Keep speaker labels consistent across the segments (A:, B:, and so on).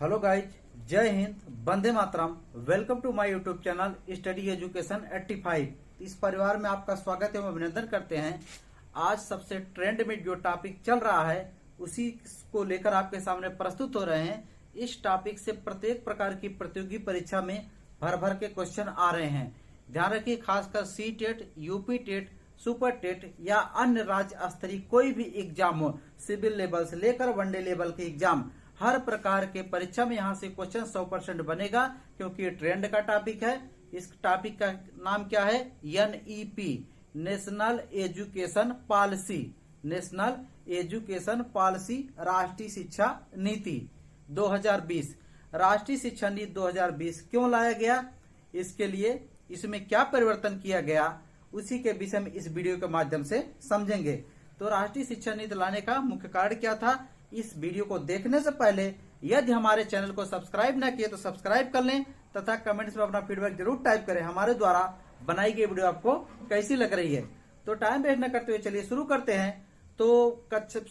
A: Hello guys, जय हिंद, वंदे मातरम। Welcome to my YouTube channel study education 85। इस परिवार में आपका स्वागत एवं अभिनंदन करते हैं। आज सबसे ट्रेंड में जो टॉपिक चल रहा है उसी को लेकर आपके सामने प्रस्तुत हो रहे हैं। इस टॉपिक से प्रत्येक प्रकार की प्रतियोगी परीक्षा में भर भर के क्वेश्चन आ रहे हैं। ध्यान रखिए, खासकर C TET, UP TET, super TET या अन्य राज्य स्तरीय कोई भी एग्जाम हो, सिविल लेवल से लेकर वनडे लेवल के एग्जाम, हर प्रकार के परीक्षा में यहाँ से क्वेश्चन 100% बनेगा, क्योंकि ये ट्रेंड का टॉपिक है। इस टॉपिक का नाम क्या है? NEP, national education policy. National education policy, राष्ट्रीय शिक्षा नीति 2020। राष्ट्रीय शिक्षा नीति 2020 क्यों लाया गया, इसके लिए इसमें क्या परिवर्तन किया गया, उसी के विषय में इस वीडियो के माध्यम से समझेंगे। तो राष्ट्रीय शिक्षा नीति लाने का मुख्य कारण क्या था, इस वीडियो को देखने से पहले यदि हमारे चैनल को सब्सक्राइब न किए तो सब्सक्राइब कर लें तथा कमेंट्स में अपना फीडबैक जरूर टाइप करें। हमारे द्वारा बनाई गई वीडियो आपको कैसी लग रही है। तो टाइम वेस्ट न करते हुए चलिए शुरू करते हैं। तो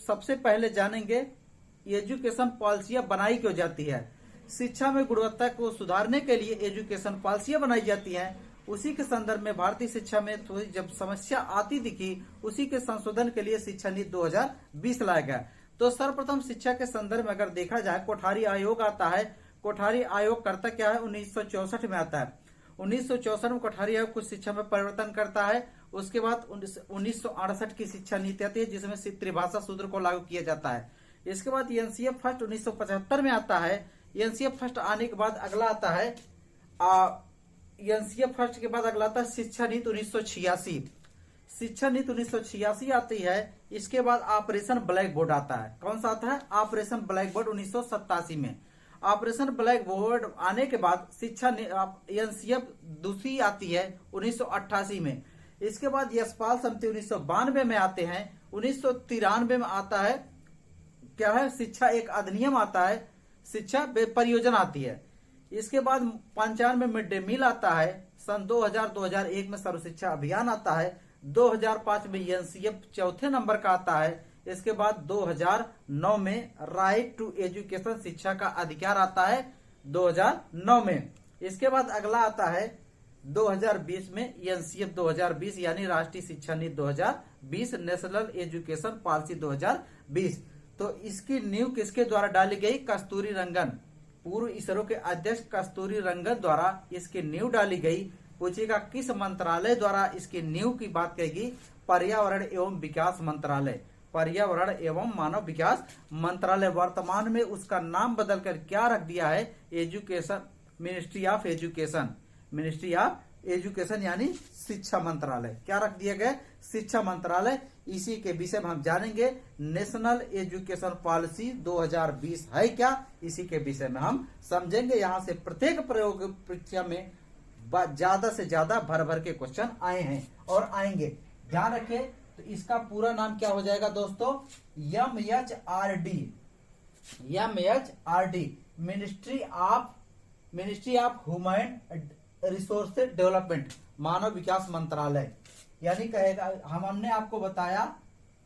A: सबसे पहले जानेंगे एजुकेशन पॉलिसियां बनाई क्यों जाती है। शिक्षा में गुणवत्ता को सुधारने के लिए एजुकेशन पॉलिसियां बनाई जाती हैं। उसी के संदर्भ में भारतीय शिक्षा में थोड़ी जब समस्या आती दिखी, उसी के संशोधन के लिए शिक्षा नीति 2020 लाया गया। तो सर्वप्रथम शिक्षा के संदर्भ में अगर देखा जाए, कोठारी आयोग आता है। कोठारी आयोग करता क्या है? 1964 में आता है। 1964 में कोठारी आयोग कुछ शिक्षा में परिवर्तन करता है। उसके बाद 1968 की शिक्षा नीति आती है, जिसमें त्रिभाषा सूत्र को लागू किया जाता है। इसके बाद एनसीएफ फर्स्ट 1975 में आता है। एनसीएफ फर्स्ट आने के बाद अगला आता है एनसीएफ फर्स्ट के बाद अगला आता है शिक्षा नीति 1986। शिक्षा नीति 1986 आती है। इसके बाद ऑपरेशन ब्लैक बोर्ड आता है। कौन सा आता है? ऑपरेशन ब्लैक बोर्ड 1987 में। ऑपरेशन ब्लैक बोर्ड आने के बाद शिक्षा एनसीएफ दूसरी आती है 1988 में। इसके बाद यशपाल समिति 1992 में आते हैं। 1993 में आता है क्या है? शिक्षा एक अधिनियम आता है, शिक्षा परियोजना आती है। इसके बाद 95 में मिड डे मील आता है। सन 2000-2001 में सर्व शिक्षा अभियान आता है। 2005 में एनसीएफ चौथे नंबर का आता है। इसके बाद 2009 में राइट टू एजुकेशन, शिक्षा का अधिकार आता है 2009 में। इसके बाद अगला आता है 2020 में एनसीएफ 2020 यानी राष्ट्रीय शिक्षा नीति 2020, नेशनल एजुकेशन पॉलिसी 2020। तो इसकी नींव किसके द्वारा डाली गई? कस्तूरी रंगन, पूर्व इसरो के अध्यक्ष कस्तूरी रंगन द्वारा इसकी नींव डाली गई। पूछेगा किस मंत्रालय द्वारा इसकी नींव की बात कहेगी? पर्यावरण एवं विकास मंत्रालय। पर्यावरण एवं मानव विकास मंत्रालय। वर्तमान में उसका नाम बदलकर क्या रख दिया है? Education, ministry of education. Ministry of education यानी शिक्षा मंत्रालय। क्या रख दिया गया? शिक्षा मंत्रालय। इसी के विषय में हम जानेंगे। नेशनल एजुकेशन पॉलिसी 2020 है क्या, इसी के विषय में हम समझेंगे। यहाँ से प्रत्येक प्रयोग परीक्षा में ज्यादा से ज्यादा भर भर के क्वेश्चन आए हैं और आएंगे। ध्यान रखें, तो इसका पूरा नाम क्या हो जाएगा दोस्तों? MHRD। MHRD, ministry of human resources development, मानव विकास मंत्रालय। यानी कहेगा, हमने आपको बताया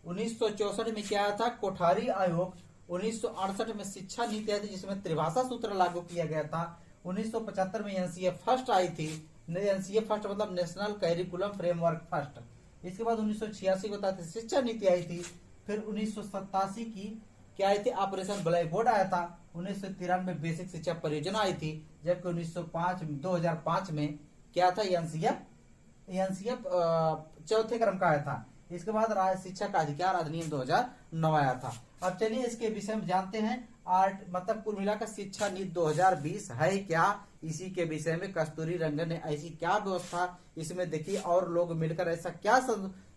A: 1964 में क्या आया था? कोठारी आयोग। 1968 में शिक्षा नीति आई थी, जिसमें त्रिभाषा सूत्र लागू किया गया था। 1975 में एनसीएफ फर्स्ट आई थी। एनसीएफ फर्स्ट मतलब नेशनल करिकुलम फ्रेमवर्क फर्स्ट। इसके बाद 1986 को बताते शिक्षा नीति आई थी। फिर 1987 की क्या आई थी? ऑपरेशन ब्लैक बोर्ड आया था। 1993 में बेसिक शिक्षा परियोजना आई थी। जबकि 2005 में क्या था? एनसीएफ चौथे क्रम का आया था। इसके बाद राज्य शिक्षा का अधिकार अधिनियम 2009 आया था। अब चलिए इसके विषय में जानते हैं। मतलब कुल मिलाकर शिक्षा नीति 2020 है क्या, इसी के विषय में कस्तूरी रंगन ने ऐसी क्या व्यवस्था इसमें देखी और लोग मिलकर ऐसा क्या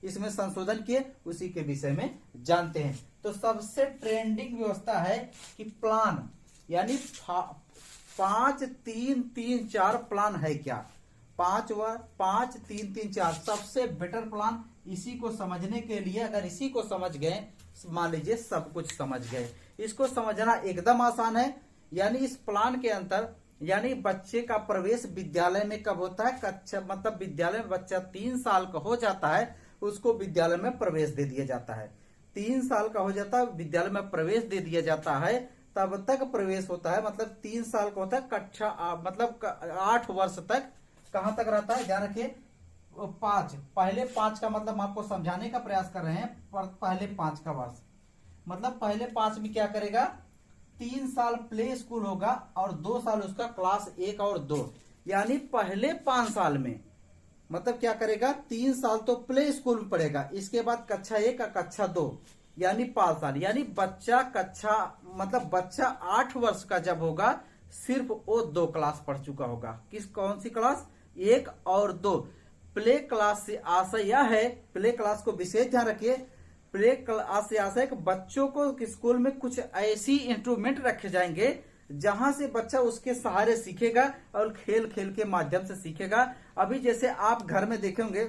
A: इसमें संशोधन किए, उसी के विषय में जानते हैं। तो सबसे ट्रेंडिंग व्यवस्था है कि प्लान, यानी 5-3-3-4 प्लान है क्या? 5-3-3-4 सबसे बेटर प्लान। इसी को समझने के लिए, अगर इसी को समझ गए, मान लीजिए सब कुछ समझ गए। इसको समझना एकदम आसान है। यानी इस प्लान के अंतर, यानी बच्चे का प्रवेश विद्यालय में कब होता है? कक्षा मतलब विद्यालय में बच्चा 3 साल का हो जाता है, उसको विद्यालय में प्रवेश दे दिया जाता है। 3 साल का हो जाता है, विद्यालय में प्रवेश दे दिया जाता है। तब तक प्रवेश होता है, मतलब 3 साल का होता है कक्षा मतलब 8 वर्ष तक कहां तक रहता है, ध्यान रखिए। 5 पहले 5 का मतलब हम आपको समझाने का प्रयास कर रहे हैं, पहले 5 का वर्ष मतलब पहले 5 में क्या करेगा, 3 साल प्ले स्कूल होगा और 2 साल उसका क्लास 1 और 2, यानी पहले 5 साल में मतलब क्या करेगा, 3 साल तो प्ले स्कूल में पढ़ेगा, इसके बाद कक्षा 1 और कक्षा 2 यानी 5 साल, यानी बच्चा मतलब बच्चा 8 वर्ष का जब होगा सिर्फ वो 2 क्लास पढ़ चुका होगा। कौन सी क्लास, 1 और 2। प्ले क्लास से आशय यह है, प्ले क्लास को विशेष ध्यान रखिए, प्ले क्लास से आशय है कि बच्चों को स्कूल में कुछ ऐसी इंस्ट्रूमेंट रखे जाएंगे जहां से बच्चा उसके सहारे सीखेगा और खेल खेल के माध्यम से सीखेगा। अभी जैसे आप घर में देखेंगे,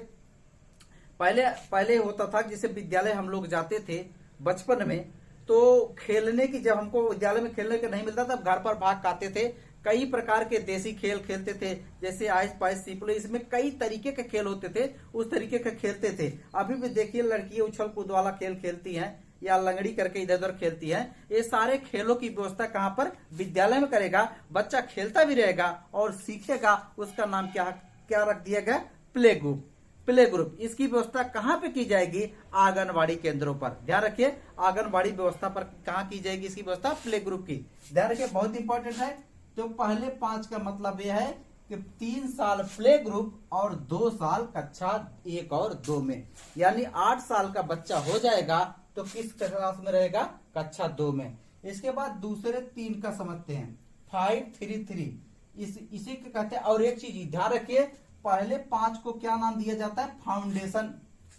A: पहले होता था, जैसे विद्यालय हम लोग जाते थे बचपन में, तो खेलने की, जब हमको विद्यालय में खेलने का नहीं मिलता तब घर पर भाग आते थे, कई प्रकार के देसी खेल खेलते थे, जैसे आइस पाइस सीपले, इसमें कई तरीके के खेल होते थे, उस तरीके के खेलते थे। अभी भी देखिए लड़कियां उछल कूद वाला खेल खेलती हैं या लंगड़ी करके इधर उधर खेलती हैं। ये सारे खेलों की व्यवस्था कहां पर, विद्यालय में करेगा, बच्चा खेलता भी रहेगा और सीखेगा। उसका नाम क्या रख दिया गया, प्ले ग्रुप। इसकी व्यवस्था कहां पे की जाएगी, आंगनबाड़ी केंद्रों पर। ध्यान रखिए, आंगनबाड़ी व्यवस्था पर कहां की जाएगी इसकी व्यवस्था, प्ले ग्रुप की। ध्यान रखिए, बहुत इंपॉर्टेंट है। तो पहले 5 का मतलब यह है कि 3 साल प्ले ग्रुप और 2 साल कक्षा 1 और 2 में, यानी 8 साल का बच्चा हो जाएगा तो किस क्लास में रहेगा, कक्षा 2 में। इसके बाद दूसरे 3 का समझते हैं, 5-3-3 इसी के कहते हैं। और एक चीज ध्यान रखिए, पहले 5 को क्या नाम दिया जाता है,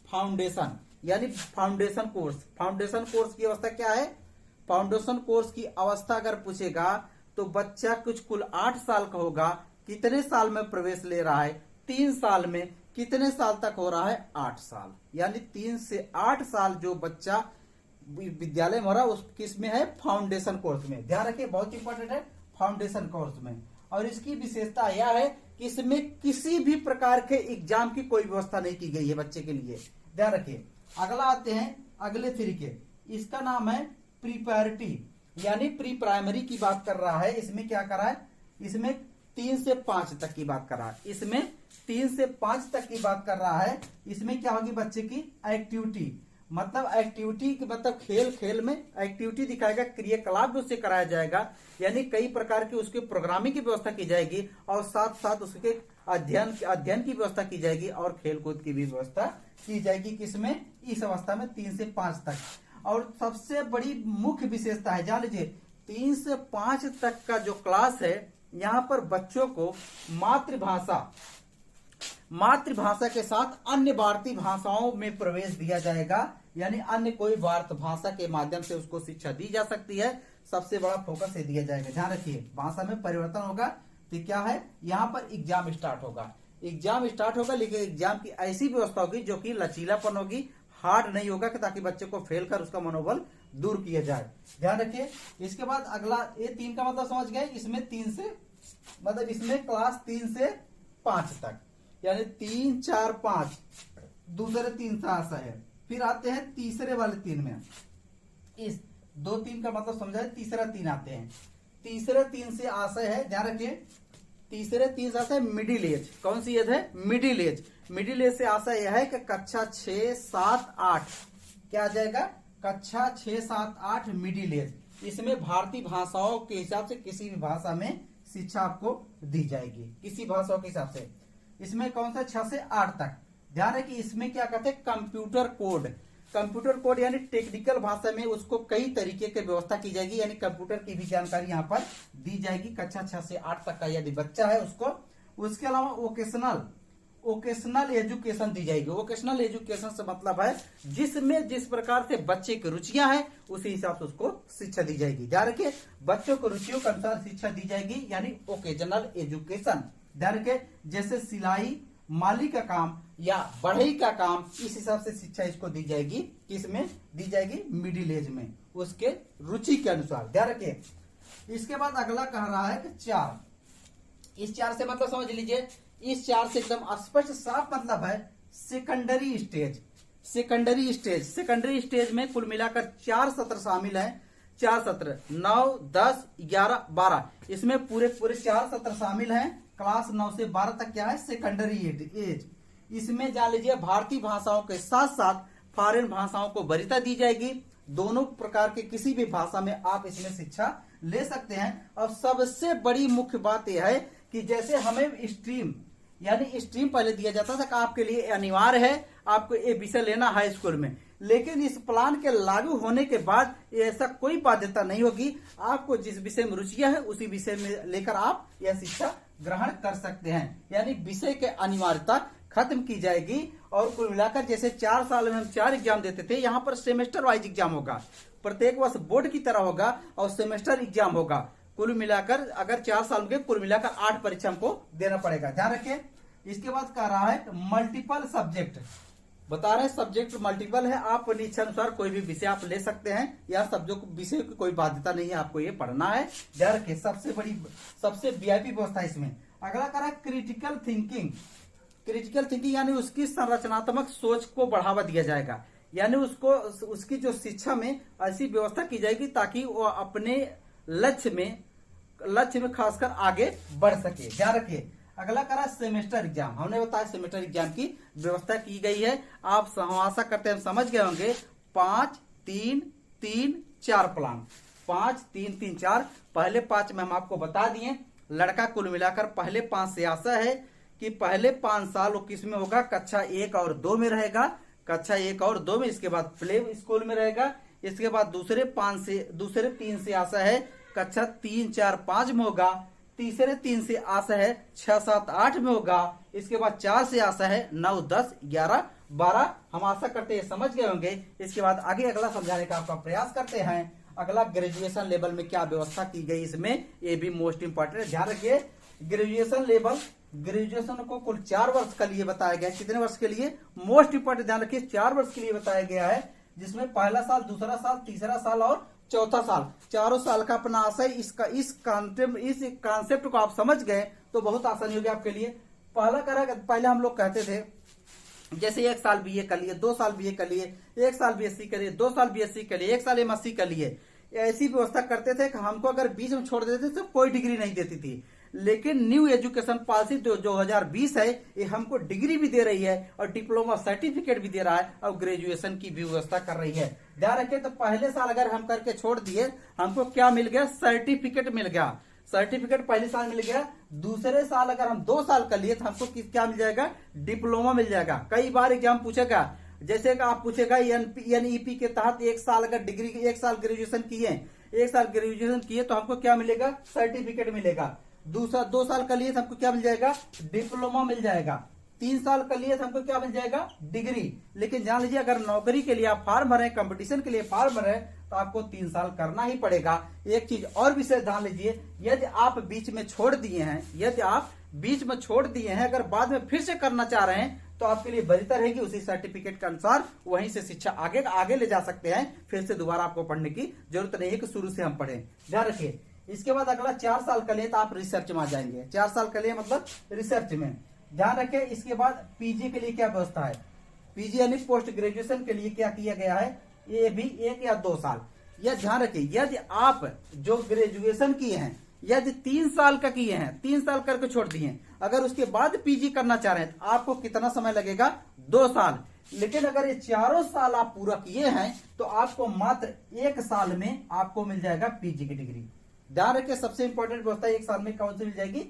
A: फाउंडेशन यानी फाउंडेशन कोर्स। फाउंडेशन कोर्स की अवस्था क्या है, फाउंडेशन कोर्स की अवस्था अगर पूछेगा तो बच्चा कुल 8 साल का होगा, कितने साल में प्रवेश ले रहा है, 3 साल में, कितने साल तक हो रहा है, 8 साल, यानी 3 से 8 साल जो बच्चा विद्यालय में हो रहा है उस किस में है, फाउंडेशन कोर्स में। ध्यान रखिए, बहुत इंपॉर्टेंट है, फाउंडेशन कोर्स में। और इसकी विशेषता यह है कि इसमें किसी भी प्रकार के एग्जाम की कोई व्यवस्था नहीं की गई है बच्चे के लिए। ध्यान रखिए। अगला आते हैं अगले तरीके, इसका नाम है प्रीपैरिटी, यानी प्री प्राइमरी की बात कर रहा है। इसमें क्या कर रहा है, इसमें 3 से 5 तक की बात कर रहा है, इसमें 3 से 5 तक की बात कर रहा है। इसमें क्या होगी, बच्चे की एक्टिविटी, मतलब एक्टिविटी मतलब खेल खेल में एक्टिविटी दिखाएगा, क्रियाकलाप उससे कराया जाएगा, यानी कई प्रकार की उसकी प्रोग्रामिंग की व्यवस्था की जाएगी और साथ साथ उसके अध्ययन की व्यवस्था की जाएगी और खेलकूद की भी व्यवस्था की जाएगी। किसमें, इस अवस्था में 3 से 5 तक। और सबसे बड़ी मुख्य विशेषता है, जान लीजिए, 3 से 5 तक का जो क्लास है, यहाँ पर बच्चों को मातृभाषा के साथ अन्य भारतीय भाषाओं में प्रवेश दिया जाएगा, यानी अन्य कोई भारत भाषा के माध्यम से उसको शिक्षा दी जा सकती है। सबसे बड़ा फोकस ये दिया जाएगा। ध्यान रखिए, भाषा में परिवर्तन होगा तो क्या है, यहाँ पर एग्जाम स्टार्ट होगा, लेकिन एग्जाम की ऐसी व्यवस्था होगी जो कि लचीलापन होगी, हार्ड नहीं होगा, कि ताकि बच्चे को फेल कर उसका मनोबल दूर किया जाए। ध्यान रखिए। इसके बाद अगला, ये 3 का मतलब समझ गए, इसमें 3 से मतलब इसमें क्लास 3 से 5 तक, यानी 3, 4, 5 दूसरे 3 सा आशा है। फिर आते हैं तीसरे वाले 3 में, इस 2-3 का मतलब समझा है, तीसरा 3 आते हैं। तीसरे 3 से आशय है, ध्यान रखिए, तीसरे 3 से आशय है मिडिल एज। कौन सी एज है, मिडिल एज। मिडिल एज से आशय यह है कि कक्षा 6, 7, 8 क्या आ जाएगा, कक्षा 6, 7, 8 मिडिल एज। इसमें भारतीय भाषाओं के हिसाब से किसी भी भाषा में शिक्षा आपको दी जाएगी, किसी भाषाओं के हिसाब से। इसमें कौन सा, 6 से 8 तक। ध्यान है कि इसमें क्या कहते हैं, कंप्यूटर कोड यानी टेक्निकल भाषा में उसको कई तरीके की व्यवस्था की जाएगी, यानी कंप्यूटर की भी जानकारी यहाँ पर दी जाएगी। कक्षा 6 से 8 तक का यदि बच्चा है उसको। उसके अलावा वोकेशनल एजुकेशन दी जाएगी। वोकेशनल एजुकेशन से मतलब है जिसमें जिस प्रकार से बच्चे की रुचियां हैं उसी हिसाब से उसको शिक्षा दी जाएगी। ध्यान रखिए, बच्चों को रुचियों के अनुसार शिक्षा दी जाएगी, यानी वोकेशनल एजुकेशन। ध्यान रखिए, जैसे सिलाई, माली का काम या बढ़ई का काम, इस हिसाब से शिक्षा इसको दी जाएगी। किसमें दी जाएगी, मिडिल एज में, उसके रुचि के अनुसार। ध्यान रखिए। इसके बाद अगला कह रहा है कि 4। इस 4 से मतलब समझ लीजिए, इस 4 से एकदम स्पष्ट साफ मतलब है सेकेंडरी स्टेज। सेकेंडरी स्टेज में कुल मिलाकर 4 सत्र शामिल है। 4 सत्र 9, 10, 11, 12 इसमें पूरे 4 सत्र शामिल हैं। क्लास 9 से 12 तक क्या है, सेकेंडरी एज। इसमें जान लीजिए भारतीय भाषाओं के साथ साथ फॉरेन भाषाओं को वरीयता दी जाएगी। दोनों प्रकार के किसी भी भाषा में आप इसमें शिक्षा ले सकते हैं। और सबसे बड़ी मुख्य बात यह है कि जैसे हमें स्ट्रीम यानी स्ट्रीम पहले दिया जाता था कि आपके लिए अनिवार्य है आपको ये विषय लेना हाई स्कूल में, लेकिन इस प्लान के लागू होने के बाद ऐसा कोई बाध्यता नहीं होगी। आपको जिस विषय में रुचियां है उसी विषय में लेकर आप यह शिक्षा ग्रहण कर सकते हैं। यानी विषय के अनिवार्यता खत्म की जाएगी। और कुल मिलाकर जैसे 4 साल में हम 4 एग्जाम देते थे, यहाँ पर सेमेस्टर वाइज एग्जाम होगा। प्रत्येक वर्ष बोर्ड की तरह होगा और सेमेस्टर एग्जाम होगा। कुल मिलाकर अगर 4 साल के कुल मिलाकर 8 परीक्षा हमको देना पड़ेगा, ध्यान रखिए। इसके बाद कह रहा है मल्टीपल सब्जेक्ट, बता रहे हैं सब्जेक्ट मल्टीपल है। आप अपनी इच्छा अनुसार कोई भी विषय आप ले सकते हैं, या सब्जेक्ट विषय की कोई बाध्यता नहीं है, आपको ये पढ़ना है, ध्यान रखिए। सबसे वीआईपी व्यवस्था इसमें। अगला कह रहा है क्रिटिकल थिंकिंग। क्रिटिकल थिंकिंग यानी उसकी संरचनात्मक सोच को बढ़ावा दिया जाएगा, यानी उसकी जो शिक्षा में ऐसी व्यवस्था की जाएगी ताकि वो अपने लक्ष्य में खासकर आगे बढ़ सके, ध्यान रखिए। अगला करा सेमेस्टर एग्जाम। हमने बताया सेमेस्टर एग्जाम की व्यवस्था की गई है। आप आशा करते हैं समझ गए होंगे। 5, 3, 3, 4 प्लान, 5, 3, 3, 4। पहले 5 में हम आपको बता दिए। लड़का कुल मिलाकर पहले 5 से आशा है कि पहले 5 साल वो किस में होगा, कक्षा 1 और 2 में रहेगा, कक्षा 1 और 2 में। इसके बाद प्ले स्कूल में रहेगा। इसके बाद दूसरे 3 से आशा है कक्षा 3, 4, 5 में होगा। तीसरे 3 से आशा है 6, 7, 8 में होगा। इसके बाद 4 से आशा है 9, 10, 11, 12। हम आशा करते हैं समझ गए होंगे। इसके बाद आगे अगला समझाने का आपका प्रयास करते हैं। अगला ग्रेजुएशन लेवल में क्या व्यवस्था की गई इसमें, ये भी मोस्ट इंपॉर्टेंट है, ध्यान रखिए। ग्रेजुएशन लेवल, ग्रेजुएशन को कुल 4 वर्ष के लिए बताया गया है। कितने वर्ष के लिए, मोस्ट इंपॉर्टेंट ध्यान रखिए, 4 वर्ष के लिए बताया गया है, जिसमें पहला साल, दूसरा साल, तीसरा साल और चौथा साल, 4 साल का अपना आशय। इस कॉन्सेप्ट को आप समझ गए तो बहुत आसानी होगी आपके लिए। पहले हम लोग कहते थे जैसे 1 साल बीए कर लिए, 2 साल बीए कर लिए, 1 साल बीएससी कर लिए, 2 साल बीएससी कर लिए, 1 साल एमएससी कर लिए। ऐसी व्यवस्था करते थे कि हमको अगर बीच में छोड़ देते तो कोई डिग्री नहीं देती थी। लेकिन न्यू एजुकेशन पॉलिसी जो 2020 है, ये हमको डिग्री भी दे रही है और डिप्लोमा सर्टिफिकेट भी दे रहा है और ग्रेजुएशन की भी व्यवस्था कर रही है, ध्यान रखिए। तो पहले साल अगर हम करके छोड़ दिए, हमको क्या मिल गया, सर्टिफिकेट मिल गया। सर्टिफिकेट पहले साल मिल गया। दूसरे साल अगर हम 2 साल कर लिए तो हमको क्या मिल जाएगा, डिप्लोमा मिल जाएगा। कई बार एग्जाम पूछेगा, जैसे कि आप पूछेगा एनईपी के तहत 1 साल अगर डिग्री 1 साल ग्रेजुएशन किए, 1 साल ग्रेजुएशन किए तो हमको क्या मिलेगा, सर्टिफिकेट मिलेगा। 2 साल का लिए तो हमको क्या मिल जाएगा, डिप्लोमा मिल जाएगा। 3 साल का लिए तो हमको क्या मिल जाएगा, डिग्री। लेकिन जान लीजिए अगर नौकरी के लिए आप फॉर्म भरे, कंपटीशन के लिए फॉर्म भरे, तो आपको 3 साल करना ही पड़ेगा। एक चीज और विषय ध्यान लीजिए, यदि आप बीच में छोड़ दिए हैं, अगर बाद में फिर से करना चाह रहे हैं तो आपके लिए वरीयता रहेगी। उसी सर्टिफिकेट के अनुसार वहीं से शिक्षा आगे ले जा सकते हैं। फिर से दोबारा आपको पढ़ने की जरूरत नहीं है कि शुरू से हम पढ़ें, ध्यान रखिए। इसके बाद अगला 4 साल का लिए तो आप रिसर्च में आ जाएंगे। 4 साल का लिए मतलब रिसर्च में, ध्यान रखें। इसके बाद पीजी के लिए क्या व्यवस्था है, पीजी यानी पोस्ट ग्रेजुएशन के लिए क्या किया गया है, ये भी 1 या 2 साल। यह ध्यान रखिए, यदि आप जो ग्रेजुएशन किए हैं, यदि 3 साल का किए हैं, 3 साल करके छोड़ दिए, अगर उसके बाद पीजी करना चाह रहे हैं तो आपको कितना समय लगेगा, 2 साल। लेकिन अगर ये 4 साल आप पूरा किए हैं तो आपको मात्र 1 साल में आपको मिल जाएगा पीजी की डिग्री। ध्यान रखिए, सबसे इंपॉर्टेंट व्यवस्था 1 साल में कौन सी मिल जाएगी,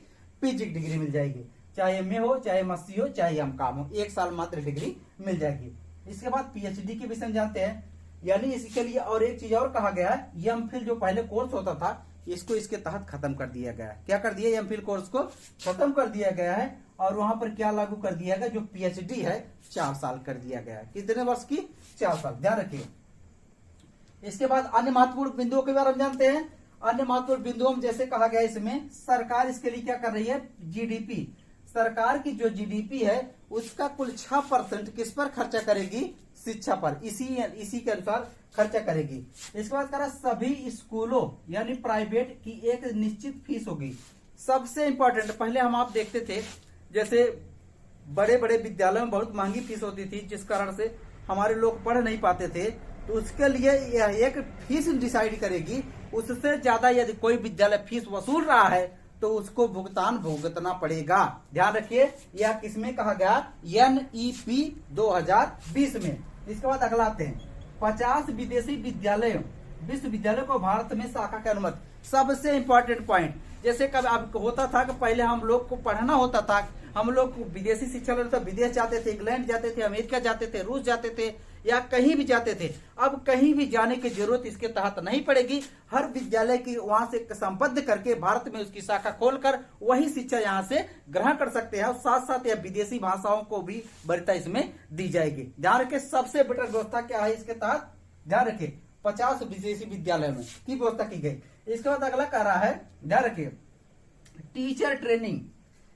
A: पीजी की डिग्री मिल जाएगी। चाहे एमए हो, चाहे एमएससी हो, चाहे एमकॉम हो, 1 साल मात्र डिग्री मिल जाएगी। इसके बाद पीएचडी के विषय में जानते हैं, यानी इसके लिए और एक चीज और कहा गया है, एमफिल जो पहले कोर्स होता था इसको इसके तहत खत्म कर दिया गया है। क्या कर दिया, एमफिल कोर्स को खत्म कर दिया गया है और वहां पर क्या लागू कर दिया गया, जो पीएचडी है 4 साल कर दिया गया है। कितने वर्ष की, 4 साल, ध्यान रखिए। इसके बाद अन्य महत्वपूर्ण बिंदुओं के बारे में जानते हैं। अन्य महत्वपूर्ण बिंदुओं में जैसे कहा गया, इसमें सरकार इसके लिए क्या कर रही है, जीडीपी। सरकार की जो जीडीपी है उसका कुल 6% किस पर खर्चा करेगी, शिक्षा पर, इसी के अनुसार खर्चा करेगी। इसके बाद करा सभी स्कूलों यानी प्राइवेट की एक निश्चित फीस होगी। सबसे इंपॉर्टेंट, पहले आप देखते थे जैसे बड़े बड़े विद्यालयों में बहुत महंगी फीस होती थी, जिस कारण से हमारे लोग पढ़ नहीं पाते थे। तो उसके लिए यह एक फीस डिसाइड करेगी। उससे ज्यादा यदि कोई विद्यालय फीस वसूल रहा है तो उसको भुगतान भुगतना पड़ेगा। ध्यान रखिए, यह किसमें कहा गया, NEP 2020 में। इसके बाद अगला आते हैं, 50 विदेशी विश्वविद्यालयों को भारत में शाखा की अनुमति। सबसे इंपॉर्टेंट पॉइंट, जैसे कभी अब होता था कि पहले हम लोग को पढ़ना होता था, हम लोग विदेशी शिक्षा लेते थे, विदेश जाते थे, इंग्लैंड जाते थे, अमेरिका जाते थे, रूस जाते थे, या कहीं भी जाते थे। अब कहीं भी जाने की जरूरत इसके तहत नहीं पड़ेगी। हर विद्यालय की वहां से संबद्ध करके भारत में उसकी शाखा खोलकर वही शिक्षा यहाँ से ग्रहण कर सकते हैं। और साथ साथ यह विदेशी भाषाओं को भी वरीयता इसमें दी जाएगी। ध्यान रखें, सबसे बेटर व्यवस्था क्या है इसके तहत, ध्यान रखें, 50 विदेशी विद्यालयों में की व्यवस्था की गई। इसके बाद अगला कह रहा है, ध्यान रखिए, टीचर ट्रेनिंग,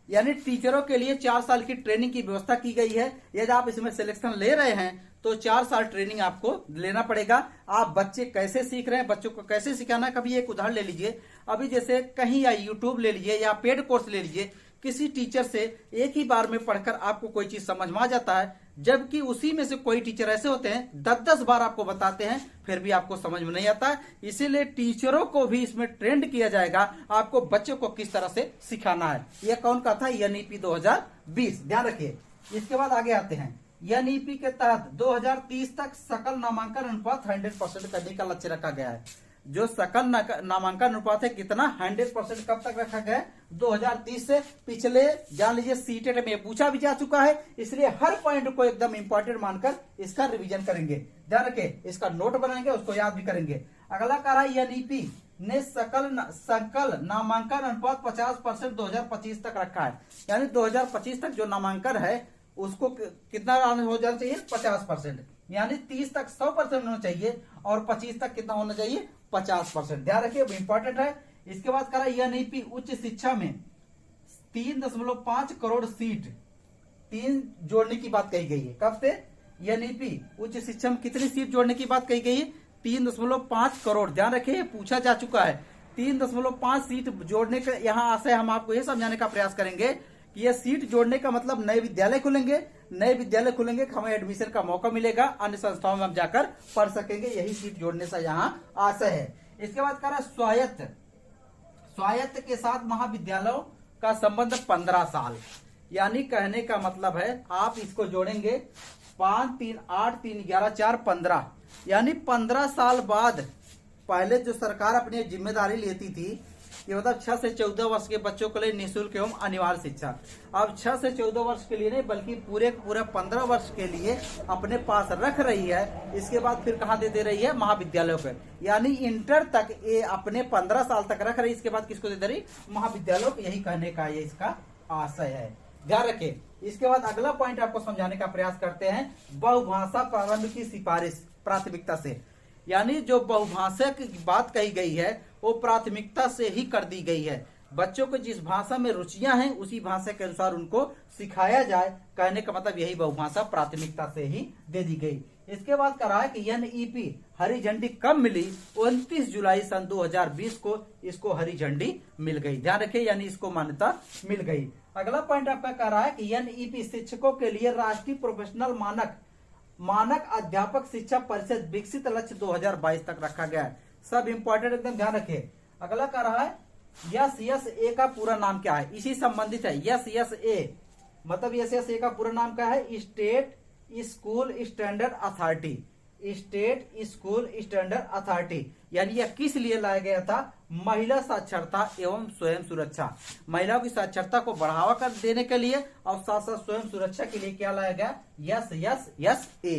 A: यानी टीचरों के लिए 4 साल की ट्रेनिंग की व्यवस्था की गई है। यदि आप इसमें सिलेक्शन ले रहे हैं तो 4 साल ट्रेनिंग आपको लेना पड़ेगा। आप बच्चे कैसे सीख रहे हैं, बच्चों को कैसे सिखाना है। कभी एक उदाहरण ले लीजिए, अभी जैसे कहीं या यूट्यूब ले लीजिए या पेड कोर्स ले लीजिए, किसी टीचर से एक ही बार में पढ़कर आपको कोई चीज समझ में आ जाता है, जबकि उसी में से कोई टीचर ऐसे होते हैं 10-10 बार आपको बताते हैं, फिर भी आपको समझ में नहीं आता है। इसीलिए टीचरों को भी इसमें ट्रेंड किया जाएगा, आपको बच्चों को किस तरह से सिखाना है। यह कौन का था, NEP 2020, ध्यान रखिए। इसके बाद आगे आते हैं, NEP के तहत 2030 तक सकल नामांकन अनुपात 100% करने का लक्ष्य रखा गया है। जो सकल नामांकन अनुपात है कितना, 100% कब तक रखा गया है, 2030 से। पिछले जान लीजिए सीटेट में पूछा भी जा चुका है, इसलिए हर पॉइंट को एकदम इंपॉर्टेंट मानकर इसका रिवीजन करेंगे। ध्यान रखें, इसका नोट बनाएंगे, उसको याद भी करेंगे। अगला कह रहा है, NEP ने सकल नामांकन अनुपात 50% 2025 तक रखा है। यानी 2025 तक जो नामांकन है उसको कितना हो जाना चाहिए, 50%। यानी 30 तक 100% होना चाहिए और 25 तक कितना होना चाहिए, 50%। ध्यान रखिए, इंपॉर्टेंट है। इसके बाद करा NEP उच्च शिक्षा में 3.5 करोड़ सीट 3 जोड़ने की बात कही गई है। कब से, NEP उच्च शिक्षा में कितनी सीट जोड़ने की बात कही गई है, 3.5 करोड़। ध्यान रखिए, पूछा जा चुका है। 3.5 सीट जोड़ने का यहाँ आशय हम आपको यह समझाने का प्रयास करेंगे कि यह सीट जोड़ने का मतलब नए विद्यालय खुलेंगे, नए विद्यालय खुलेंगे, हमें एडमिशन का मौका मिलेगा, अन्य संस्थाओं में हम जाकर पढ़ सकेंगे। यही सीट जोड़ने से यहाँ आशय है। इसके बाद कह रहा स्वायत्त के साथ महाविद्यालयों का संबंध 15 साल। यानी कहने का मतलब है आप इसको जोड़ेंगे 5, 3, 8, 3, 11, 4, 15, यानी 15 साल बाद। पहले जो सरकार अपनी जिम्मेदारी लेती थी, ये मतलब 6 से 14 वर्ष के बच्चों के लिए निःशुल्क एवं अनिवार्य शिक्षा, अब 6 से 14 वर्ष के लिए नहीं बल्कि पूरे 15 वर्ष के लिए अपने पास रख रही है। इसके बाद फिर कहाँ दे रही है, महाविद्यालयों पे। यानी इंटर तक ये अपने 15 साल तक रख रही, इसके बाद किसको दे रही, महाविद्यालयों को। यही कहने का ये इसका आशय है, ध्यान रखें। इसके बाद अगला पॉइंट आपको समझाने का प्रयास करते हैं, बहुभाषा प्रारंभ की सिफारिश प्राथमिकता से। यानी जो बहुभाषा की बात कही गई है वो प्राथमिकता से ही कर दी गई है। बच्चों को जिस भाषा में रुचियां हैं उसी भाषा के अनुसार उनको सिखाया जाए। कहने का मतलब यही बहुभाषा प्राथमिकता से ही दे दी गई। इसके बाद कहा है कि NEP हरी झंडी कब मिली, 29 जुलाई सन 2020 को इसको हरी झंडी मिल गई। ध्यान रखिए, यानी इसको मान्यता मिल गई। अगला पॉइंट आपका कह रहा है कि NEP शिक्षकों के लिए राष्ट्रीय प्रोफेशनल मानक अध्यापक शिक्षा परिषद विकसित लक्ष्य 2022 तक रखा गया है। सब इंपॉर्टेंट एकदम ध्यान रखिए। अगला कह रहा है SSA का पूरा नाम क्या है, इसी संबंधित है। SSA मतलब SSA का पूरा नाम क्या है, state school standard authority. State school standard authority यानी यह किस लिए लाया गया था, महिला साक्षरता एवं स्वयं सुरक्षा। महिलाओं की साक्षरता को बढ़ावा कर देने के लिए और साथ साथ स्वयं सुरक्षा के लिए क्या लाया गया, SSA।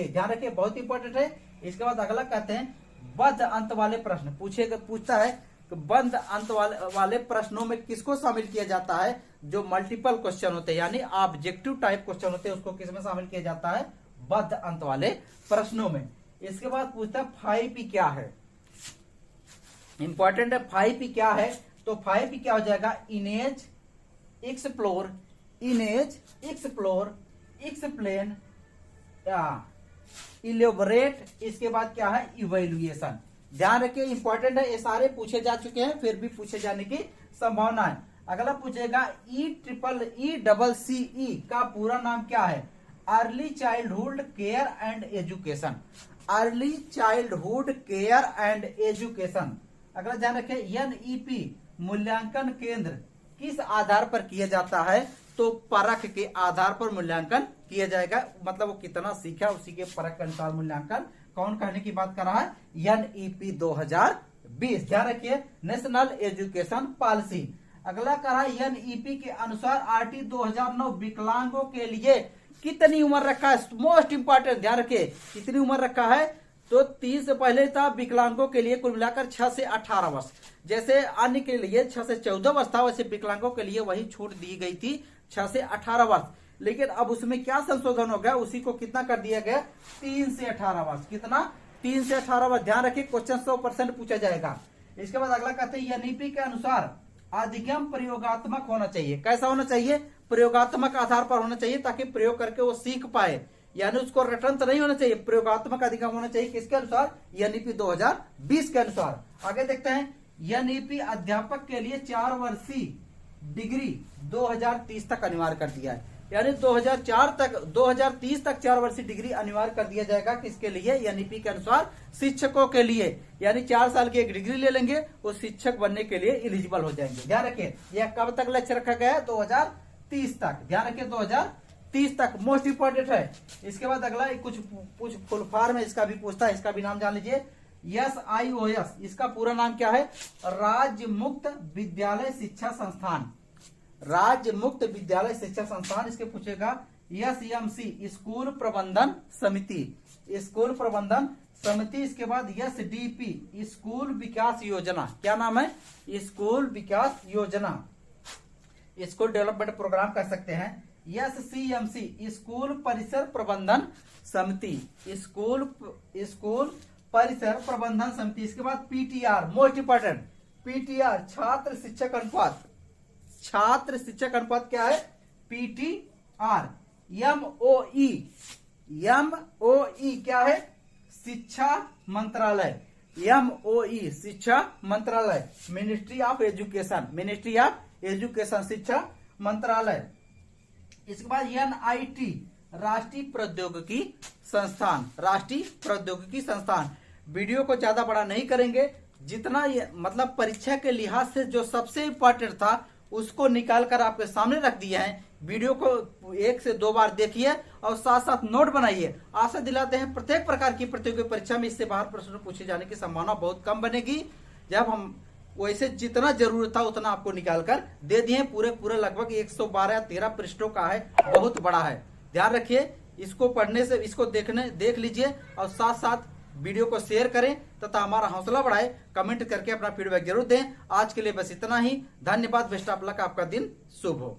A: ध्यान रखिए, बहुत इंपॉर्टेंट है। इसके बाद अगला कहते हैं बद्ध अंत वाले प्रश्न। पूछता है कि बद्ध अंत वाले प्रश्नों में किसको शामिल किया जाता है, जो मल्टीपल क्वेश्चन होते हैं यानी ऑब्जेक्टिव टाइप क्वेश्चन होते हैं, उसको किसमें शामिल किया जाता है, बद्ध अंत वाले प्रश्नों में। इसके बाद पूछता है 5P क्या है, इंपॉर्टेंट है। 5P क्या है, तो 5P क्या हो जाएगा, इमेज, एक्सप्लोर, एक्सप्लेन, इलेबोरेट। इसके बाद क्या है, इवेल्युएशन। ध्यान रखिए, इंपॉर्टेंट है। ये सारे पूछे जा चुके हैं, फिर भी पूछे जाने की संभावना है। अगला पूछेगा ECCE का पूरा नाम क्या है, early childhood care and education, early childhood care and education. अगला ध्यान रखें, एनईपी मूल्यांकन केंद्र किस आधार पर किया जाता है? तो परख के आधार पर मूल्यांकन किया जाएगा, मतलब वो कितना सीखा उसी के परख के अनुसार मूल्यांकन। कौन कहने की बात कर रहा है? एनईपी 2020। ध्यान रखिए, नेशनल एजुकेशन पॉलिसी। अगला कर रहा है, एनईपी के अनुसार आरटी 2009 विकलांगों के लिए कितनी उम्र रखा है? मोस्ट इंपॉर्टेंट, ध्यान रखिए कितनी उम्र रखा है? तो 30 से पहले था विकलांगों के लिए कुल मिलाकर 6 से 18 वर्ष। जैसे अन्य के लिए 6 से 14 वर्ष था, वैसे विकलांगों के लिए वही छूट दी गई थी 6 से 18 वर्ष। लेकिन अब उसमें क्या संशोधन हो गया? उसी को कितना कर दिया गया? 3 से 18 वर्ष। कितना? 3 से 18 वर्ष। ध्यान रखिए, क्वेश्चन 100% पूछा जाएगा। इसके बाद अगला कहते हैं, एनईपी के अनुसार अधिगम प्रयोगात्मक होना चाहिए। कैसा होना चाहिए? प्रयोगात्मक आधार पर होना चाहिए, ताकि प्रयोग करके वो सीख पाए, यानी उसको रटन तो नहीं होना चाहिए। प्रयोगात्मक अधिगम होना चाहिए किसके अनुसार? एनईपी 2020 के अनुसार। आगे देखते हैं, एनईपी अध्यापक के लिए 4 वर्षीय डिग्री 2030 तक अनिवार्य कर दिया है, यानी 2030 तक 4 वर्षीय डिग्री अनिवार्य कर दिया जाएगा। किसके लिए? एनईपी के अनुसार शिक्षकों के लिए, यानी 4 साल की एक डिग्री ले लेंगे, वो शिक्षक बनने के लिए एलिजिबल हो जाएंगे। ध्यान रखिए, यह कब तक लक्ष्य रखा गया है? 2030 तक। ध्यान रखिए, 2030 तक मोस्ट इंपोर्टेंट है। इसके बाद अगला कुछ फुल फॉर्म है, इसका भी पूछता है, इसका भी नाम जान लीजिए। SIOS, इसका पूरा नाम क्या है? राज्य मुक्त विद्यालय शिक्षा संस्थान, राज्य मुक्त विद्यालय शिक्षा संस्थान। इसके पूछेगा SMC, स्कूल प्रबंधन समिति, स्कूल प्रबंधन समिति। इसके बाद SDP, स्कूल विकास योजना। क्या नाम है? स्कूल विकास योजना, स्कूल डेवलपमेंट प्रोग्राम कर सकते हैं। SCMC, स्कूल परिसर प्रबंधन समिति, स्कूल परिसर प्रबंधन समिति। इसके बाद PTR, मोस्ट इंपोर्टेंट, PTR छात्र शिक्षक अनुपात, छात्र शिक्षक अनुपात क्या है? PTR। MOE क्या है? शिक्षा मंत्रालय, MOE शिक्षा मंत्रालय, ministry of education, ministry of education शिक्षा मंत्रालय। इसके बाद NIT, राष्ट्रीय प्रौद्योगिकी संस्थान, राष्ट्रीय प्रौद्योगिकी संस्थान। वीडियो को ज्यादा बड़ा नहीं करेंगे, जितना ये मतलब परीक्षा के लिहाज से जो सबसे इंपॉर्टेंट था उसको निकाल कर आपके सामने रख दिया है। वीडियो को 1 से 2 बार देखिए और साथ साथ नोट बनाइए। आशा दिलाते हैं प्रत्येक प्रकार की प्रतियोगी परीक्षा में इससे बाहर प्रश्न पूछे जाने की संभावना बहुत कम बनेगी। जब हम वैसे जितना जरूरत था उतना आपको निकाल कर दे दिए। पूरे लगभग 112 या 13 पृष्ठों का है, बहुत बड़ा है। ध्यान रखिए, इसको पढ़ने से, इसको देख लीजिए और साथ साथ वीडियो को शेयर करें तथा हमारा हौसला बढ़ाए। कमेंट करके अपना फीडबैक जरूर दें। आज के लिए बस इतना ही। धन्यवाद। Best of luck. आपका दिन शुभ हो।